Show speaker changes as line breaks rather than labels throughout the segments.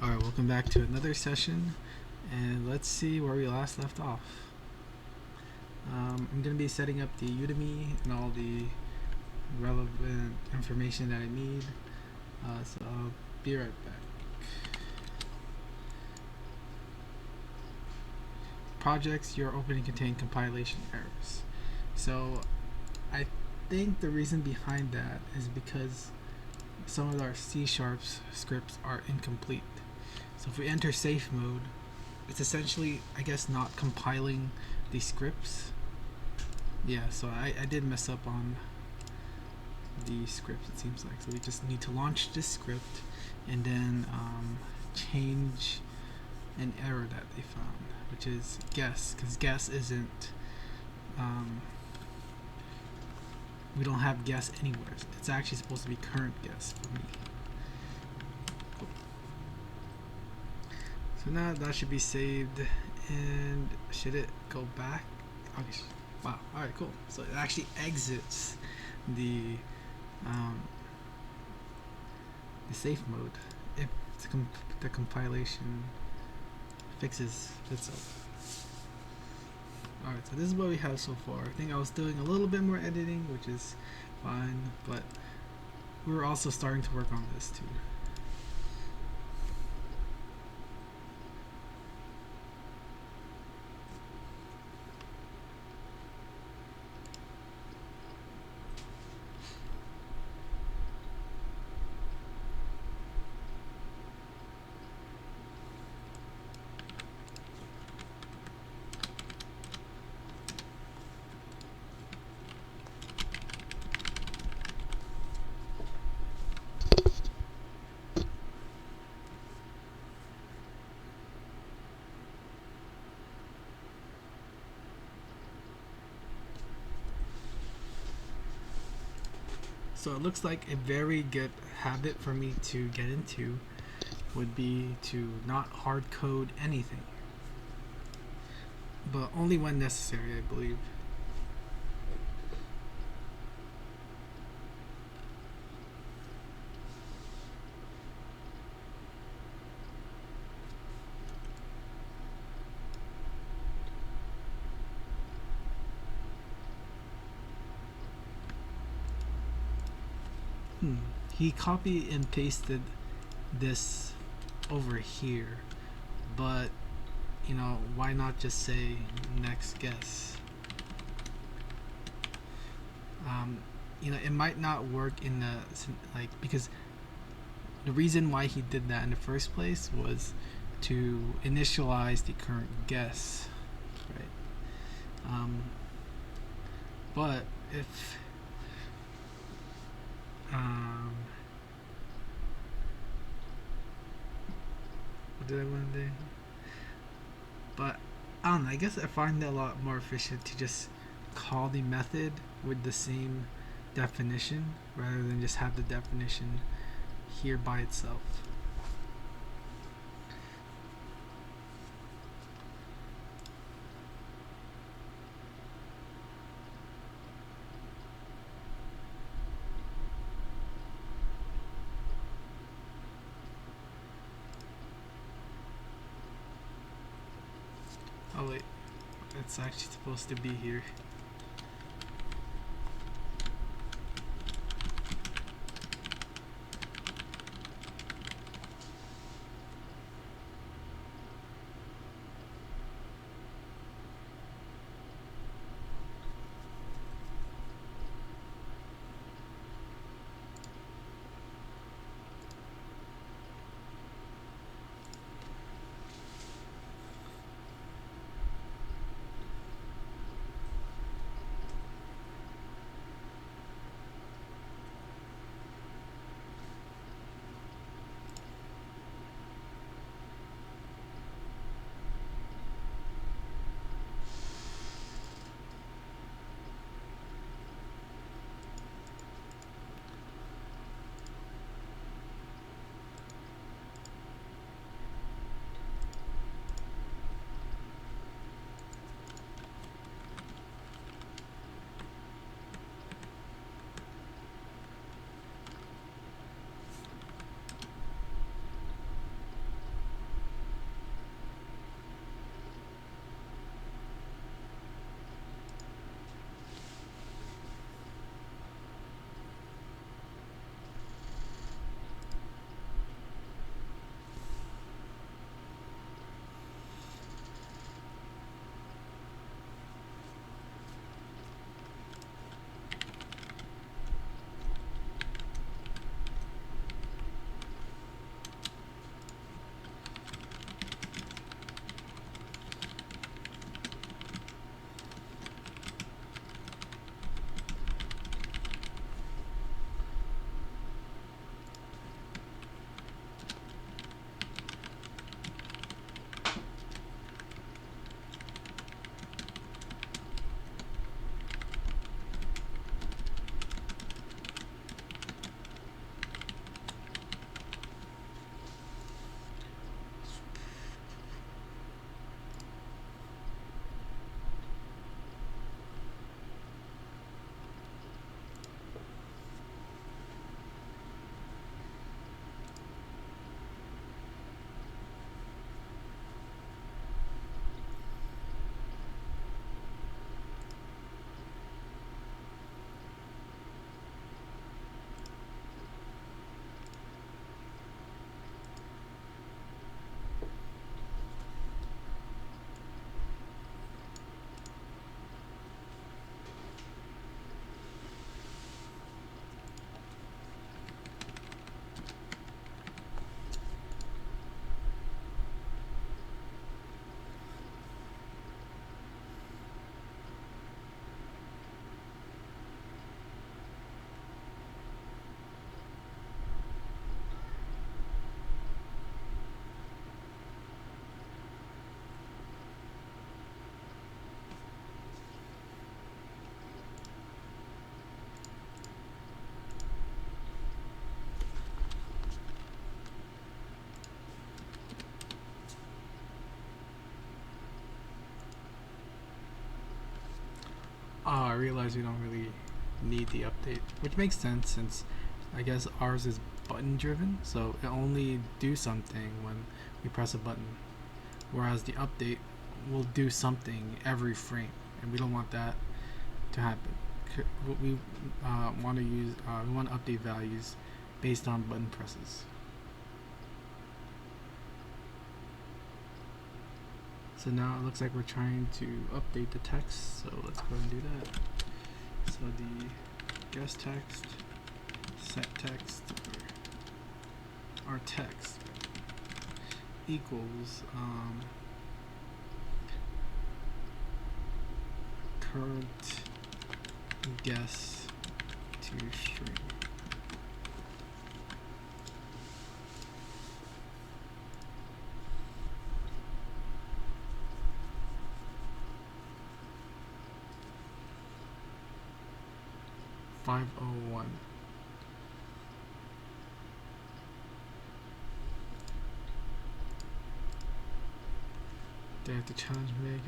Alright, welcome back to another session, and let's see where we last left off. I'm going to be setting up the Udemy and all the relevant information that I need, so I'll be right back. Projects you're opening contain compilation errors. So I think the reason behind that is because some of our C# scripts are incomplete. So if we enter safe mode, it's essentially, I guess, not compiling the scripts. Yeah, so I did mess up on the script, it seems like. So we just need to launch this script and then change an error that they found, which is guess, because guess isn't, we don't have guess anywhere. It's actually supposed to be current guess for me. So now that should be saved, and should it go back? Okay, wow, alright, cool. So it actually exits the safe mode if the compilation fixes itself. Alright, so this is what we have so far. I think I was doing a little bit more editing, which is fine, but we're also starting to work on this too. So it looks like a very good habit for me to get into would be to not hard code anything, but only when necessary, I believe. He copy and pasted this over here, but you know, why not just say next guess? You know, it might not work in the, like, because the reason why he did that in the first place was to initialize the current guess, right? But if what did I want to do? But I don't know, I guess I find it a lot more efficient to just call the method with the same definition rather than just have the definition here by itself. Oh wait, it's actually supposed to be here. I realize we don't really need the update, which makes sense since I guess ours is button driven, so it only do something when we press a button, whereas the update will do something every frame, and we don't want that to happen. We want to use we want to update values based on button presses. So now it looks like we're trying to update the text, so let's go and do that. So the guest text, set text, or our text equals current guess to string. .501. They have to challenge me again.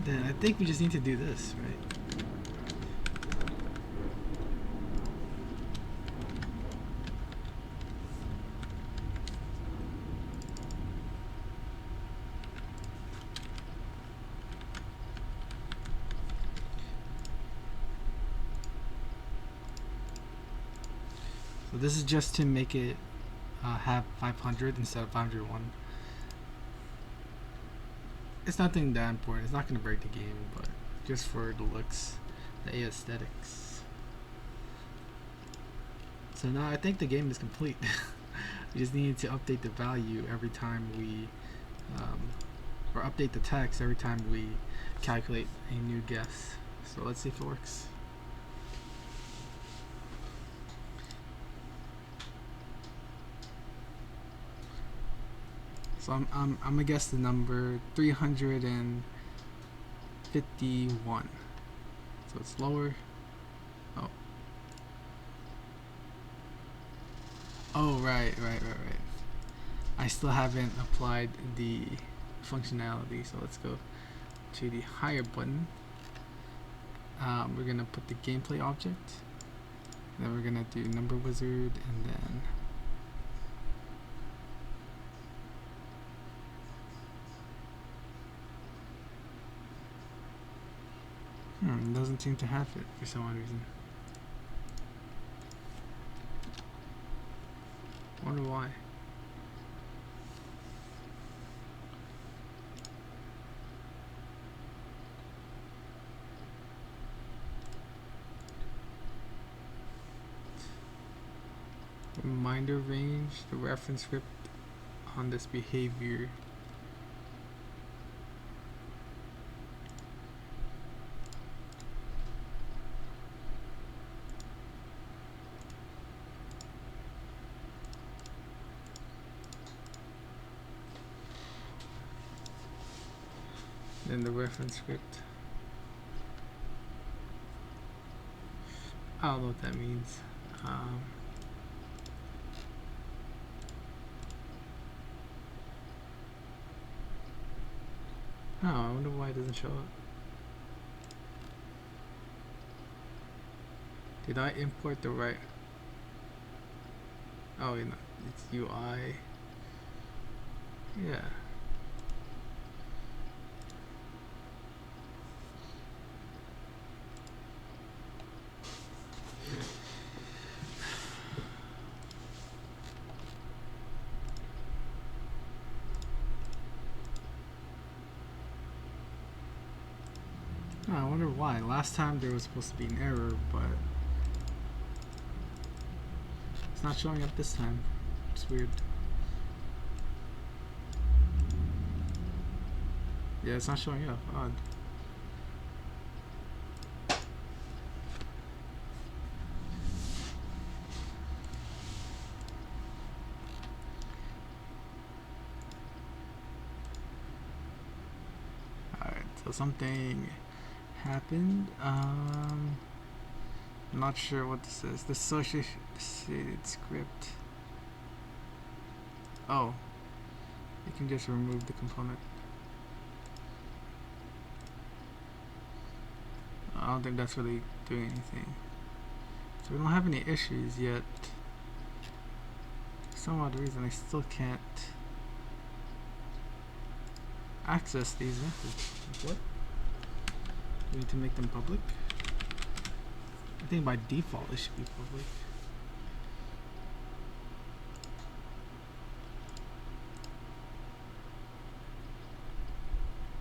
Then I think we just need to do this, right? So this is just to make it have 500 instead of 501. It's nothing that important. It's not going to break the game, but just for the looks, the aesthetics. So now I think the game is complete. We just need to update the value every time we, or update the text every time we calculate a new guess. So let's see if it works. So I'm gonna guess the number 351. So it's lower. Oh. Oh, right. I still haven't applied the functionality, so let's go to the higher button. We're gonna put the gameplay object. Then we're gonna do Number Wizard, and then it doesn't seem to have it for some odd reason. Wonder why. Reminder range, the reference script on this behavior. Then the reference script. I don't know what that means. Oh, I wonder why it doesn't show up. Did I import the right? Oh, you know, it's UI. Yeah. Oh, I wonder why. Last time there was supposed to be an error, but it's not showing up this time. It's weird. Yeah, it's not showing up. Odd. So something happened. I'm not sure what this is. The associated script. Oh, you can just remove the component. I don't think that's really doing anything. So we don't have any issues yet. For some odd reason, I still can't access these methods. What? We need to make them public? I think by default it should be public.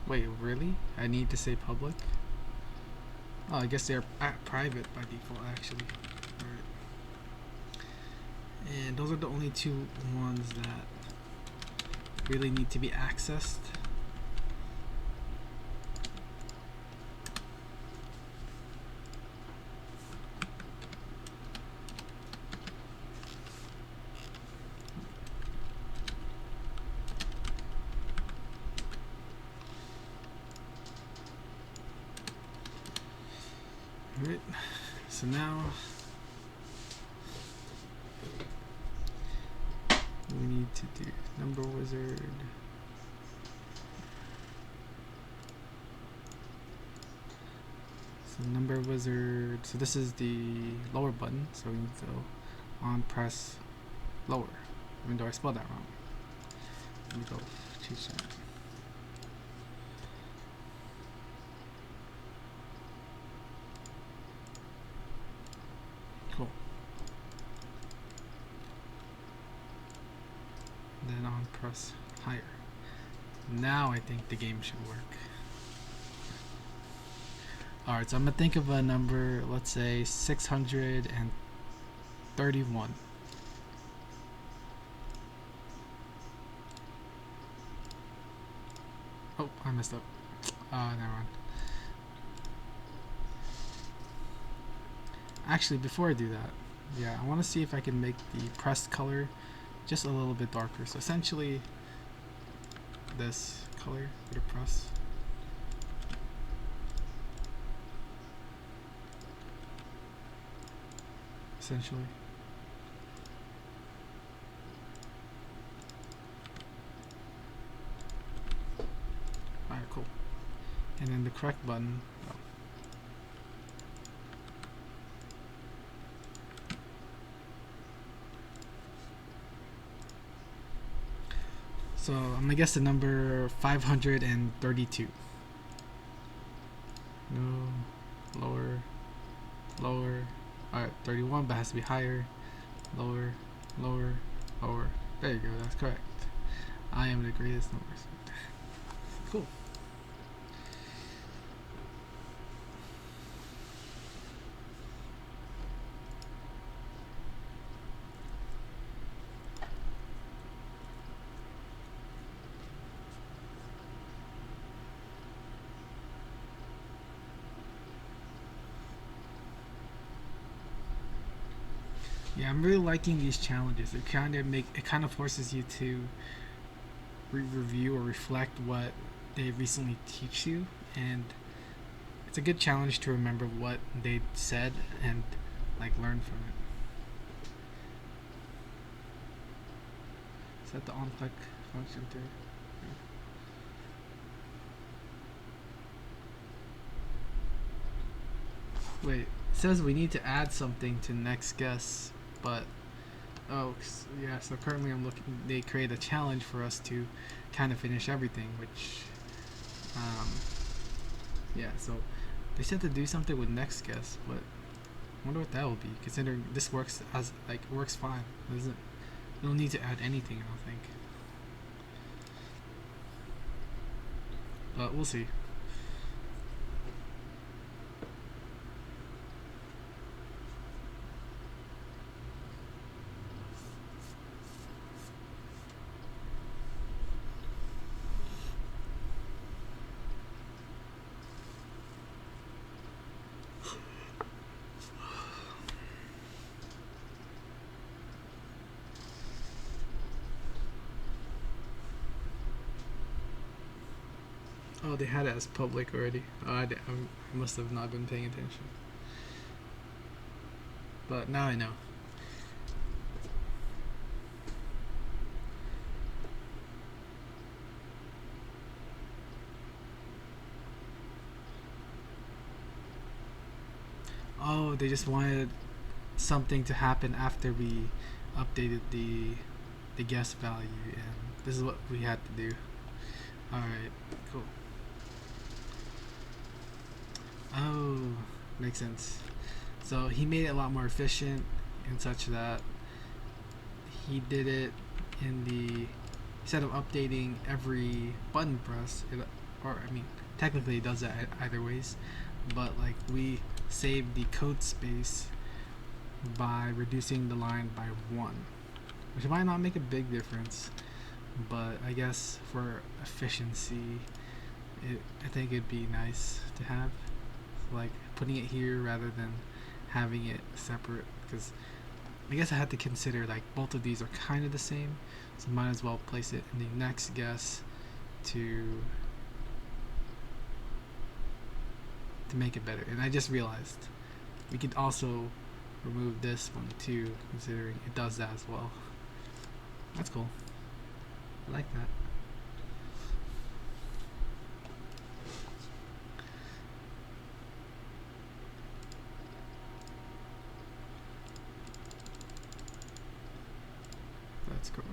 Wait, really? I need to say public? Oh, I guess they're private by default, actually. Alright. And those are the only two ones that really need to be accessed. Alright, so now we need to do Number Wizard. So Number Wizard, so this is the lower button, so we need to go on press lower, even though I spelled that wrong. Let me go change that. Cool. Then on press higher. Now I think the game should work. Alright, so I'm gonna think of a number, let's say 631. Oh, I messed up. Never mind. Actually, before I do that, yeah, I want to see if I can make the pressed color just a little bit darker. So essentially, this color for the press. Essentially. Alright, cool. And then the correct button. Oh. So I'm gonna guess the number 532. No, lower, lower. Alright, 31, but it has to be higher. Lower, lower, lower. There you go, that's correct. I am the greatest numbers. Cool. Yeah, I'm really liking these challenges. It kind of forces you to review or reflect what they recently teach you, and it's a good challenge to remember what they said and like learn from it. Set the onClick function to. Wait, it says we need to add something to next guess, but oh yeah, so currently I'm looking, they create a challenge for us to kind of finish everything, which yeah, so they said to do something with next guess, but I wonder what that will be, considering this works as like works fine. You don't need to add anything, I don't think, but we'll see. Oh, they had it as public already. Oh, I must have not been paying attention. But now I know. Oh, they just wanted something to happen after we updated the guess value, and this is what we had to do. Alright, cool. Oh, makes sense. So he made it a lot more efficient in such that he did it in the, instead of updating every button press, or I mean, technically it does that either ways, but like we saved the code space by reducing the line by 1, which might not make a big difference, but I guess for efficiency, I think it'd be nice to have, like putting it here rather than having it separate, because I guess I had to consider like both of these are kind of the same, so might as well place it in the next guess to make it better. And I just realized we could also remove this one too, considering it does that as well. That's cool. I like that. That's correct.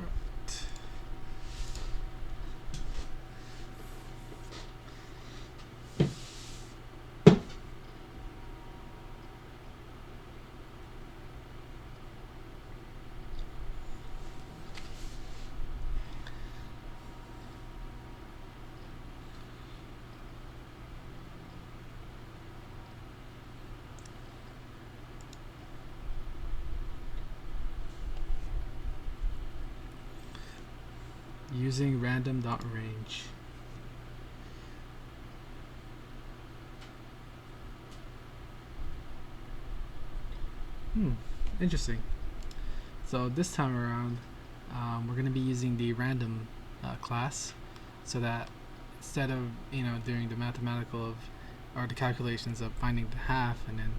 Using random.range. Interesting. So this time around, we're going to be using the random class, so that instead of doing the mathematical of, or the calculations of finding the half and then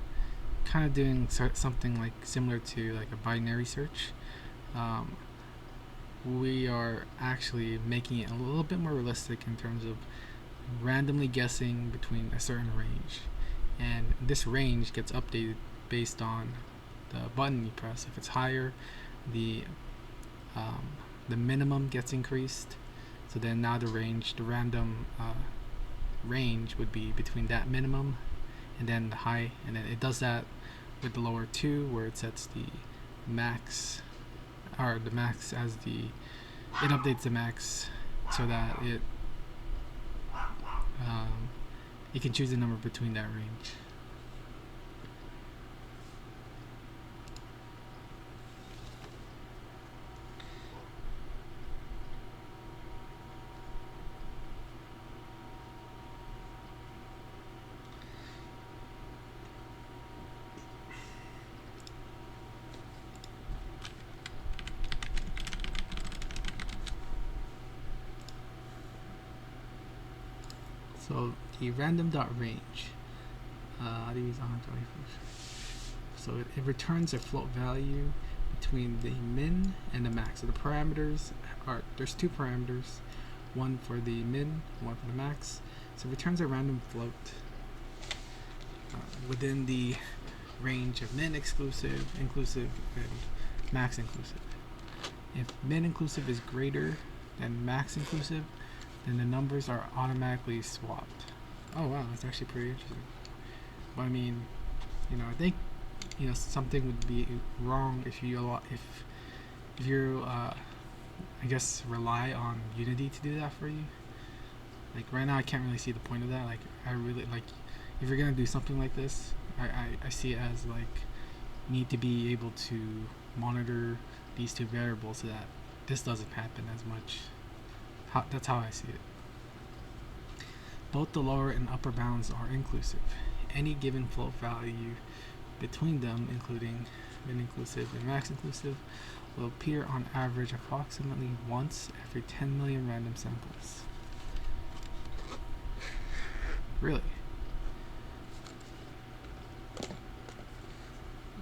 kind of doing something like similar to like a binary search, we are actually making it a little bit more realistic in terms of randomly guessing between a certain range, and this range gets updated based on the button you press. If it's higher, the minimum gets increased, so then now the random range would be between that minimum and then the high, and then it does that with the lower two, where it sets the max, or the max as it updates the max so that you can choose a number between that range. So the random.range, so it returns a float value between the min and the max. So the parameters are, there's two parameters, one for the min, one for the max. So it returns a random float within the range of min exclusive, inclusive, and max inclusive. If min inclusive is greater than max inclusive, then the numbers are automatically swapped. Oh wow, that's actually pretty interesting. But I mean, I think something would be wrong if you I guess rely on Unity to do that for you. Like right now I can't really see the point of that. Like I really like, if you're gonna do something like this, I see it as like you need to be able to monitor these two variables so that this doesn't happen as much. That's how I see it. Both the lower and upper bounds are inclusive. Any given float value between them, including min inclusive and max inclusive, will appear on average approximately once every 10 million random samples. Really?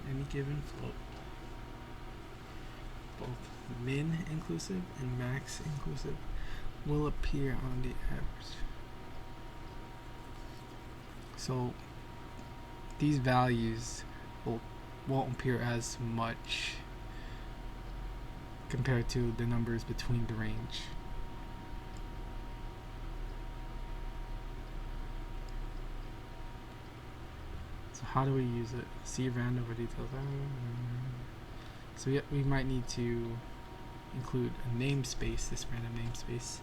Any given float, both min inclusive and max inclusive, will appear on the average. So these values won't appear as much compared to the numbers between the range. So how do we use it? See random for details. So we might need to include a namespace, this random namespace,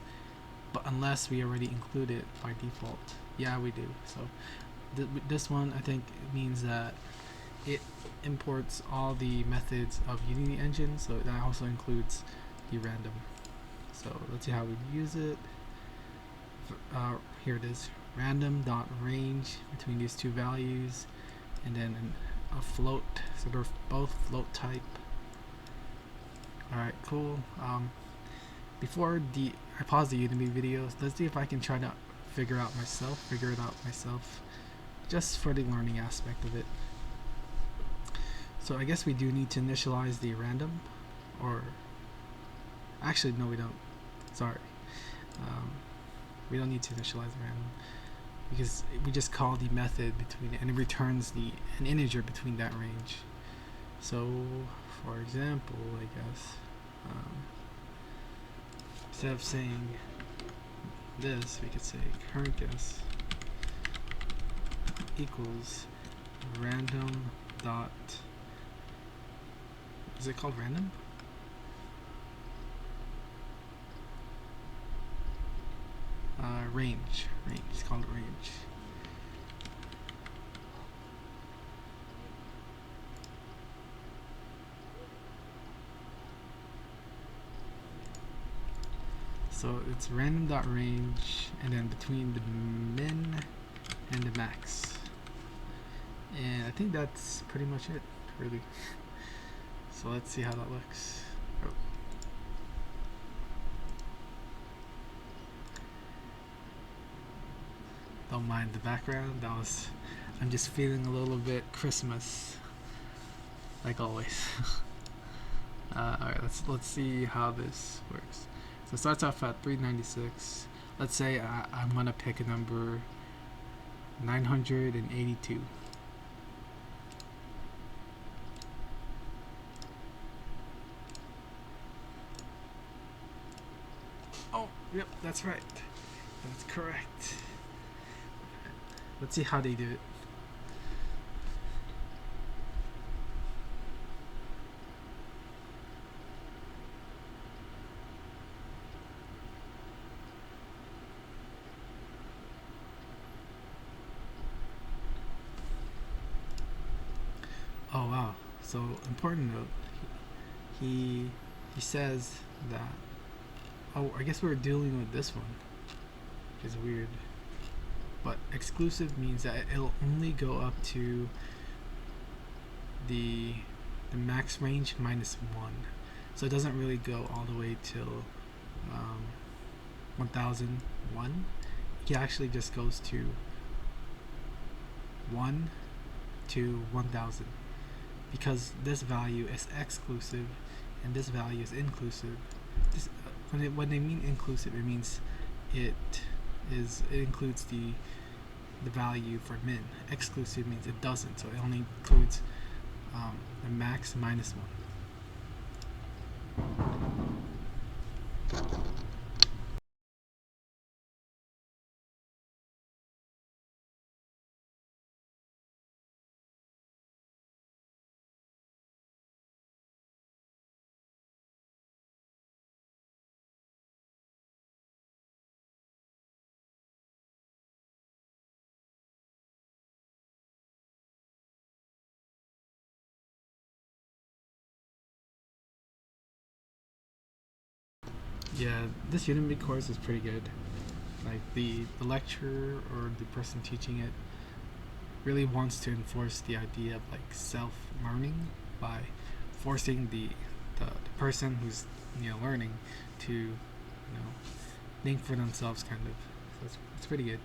but unless we already include it by default. Yeah, we do. So this one, I think, means that it imports all the methods of Unity engine, so that also includes the random. So let's see how we use it. Here it is, random.range between these two values, and then a float, so they're both float type. Alright, cool. Before I pause the Udemy videos, let's see if I can try to figure it out myself, just for the learning aspect of it. So I guess we do need to initialize the random, or actually no, we don't. Sorry, we don't need to initialize the random because we just call the method between it, and it returns an integer between that range. So for example, I guess instead of saying this, we could say current guess equals random dot, is it called random? Range. It's called range. So it's random.range, and then between the min and the max. And I think that's pretty much it, really. So let's see how that looks. Oh. Don't mind the background. I'm just feeling a little bit Christmas, like always. Alright, let's see how this works. So it starts off at 396. Let's say I'm gonna pick a number 982. Oh, yep, that's right. That's correct. Let's see how they do it. Oh wow. So important note. He says that, oh, I guess we're dealing with this one, which is weird. But exclusive means that it'll only go up to the max range minus 1. So it doesn't really go all the way till 1001. It actually just goes to 1 to 1000, because this value is exclusive and this value is inclusive. When they mean inclusive, it means it includes the value for min. Exclusive means it doesn't, so it only includes the max minus 1. Yeah, this Udemy course is pretty good. Like the lecturer or the person teaching it really wants to enforce the idea of like self-learning by forcing the person who's learning to think for themselves, kind of. So it's pretty good.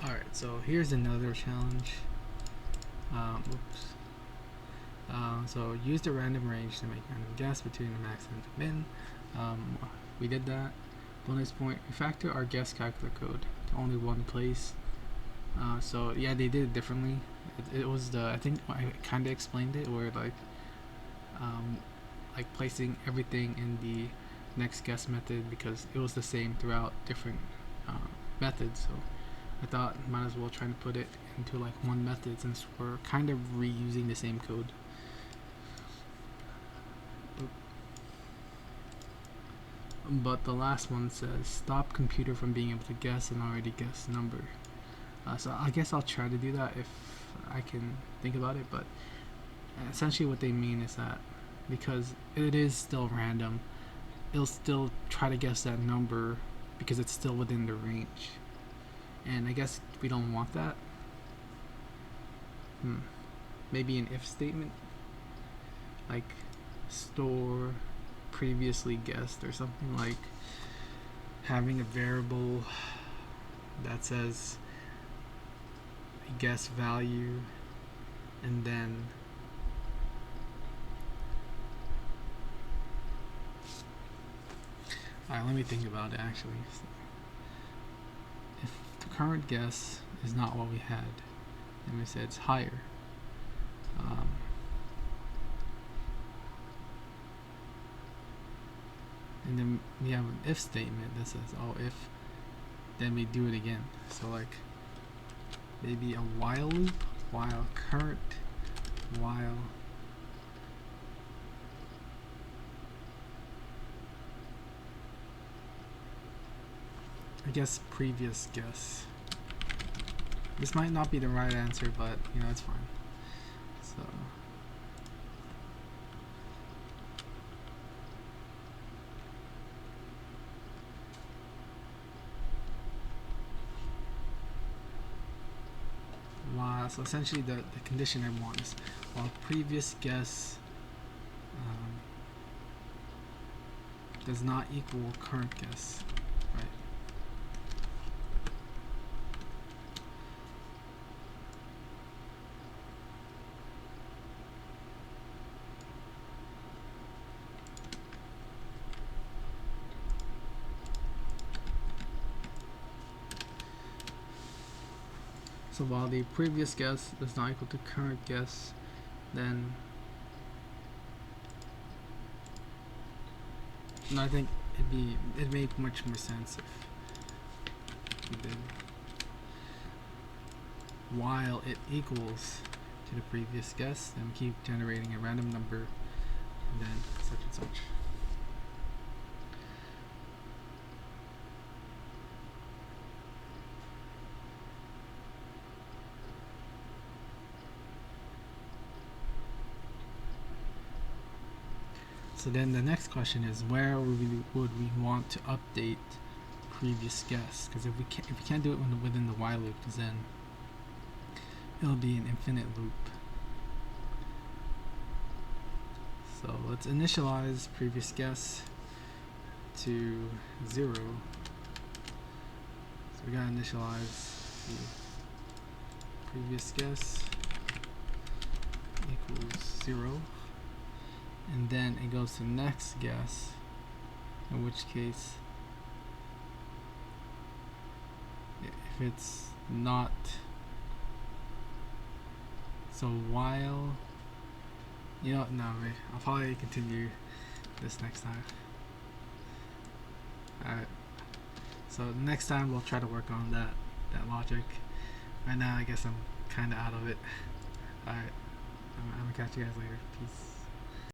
Alright, so here's another challenge. So use the random range to make random guess between the max and the min. We did that. Bonus point, refactor our guess calculator code to only one place. So yeah, they did it differently. It was I think I kind of explained it, where like placing everything in the next guess method, because it was the same throughout different methods. So I thought might as well try to put it into like one method, since we're kind of reusing the same code. But the last one says stop computer from being able to guess an already guessed number. So I guess I'll try to do that if I can think about it, but essentially what they mean is that because it is still random, it'll still try to guess that number because it's still within the range. And I guess we don't want that. Maybe an if statement, like store previously guessed, or something, like having a variable that says guess value, and then alright, let me think about it actually. So if the current guess is not what we had, and we said it's higher, and then we have an if statement that says, oh, if, then we do it again. So like maybe a while loop, while current, while I guess previous guess. This might not be the right answer, but you know, it's fine. So so essentially the condition I want is while previous guess does not equal current guess, right? So while the previous guess does not equal to current guess, then I think it'd make much more sense if we did while it equals to the previous guess, then we keep generating a random number, and then such and such. So then the next question is, where would we want to update previous guess? Because if we can't do it within the while loop, then it'll be an infinite loop. So let's initialize previous guess to 0. So we gotta initialize the previous guess equals 0. And then it goes to next guess, in which case if it's not, so while, you know, no, wait, I'll probably continue this next time. Alright, so next time we'll try to work on that logic. Right now I guess I'm kinda out of it. Alright, I'm gonna catch you guys later. Peace.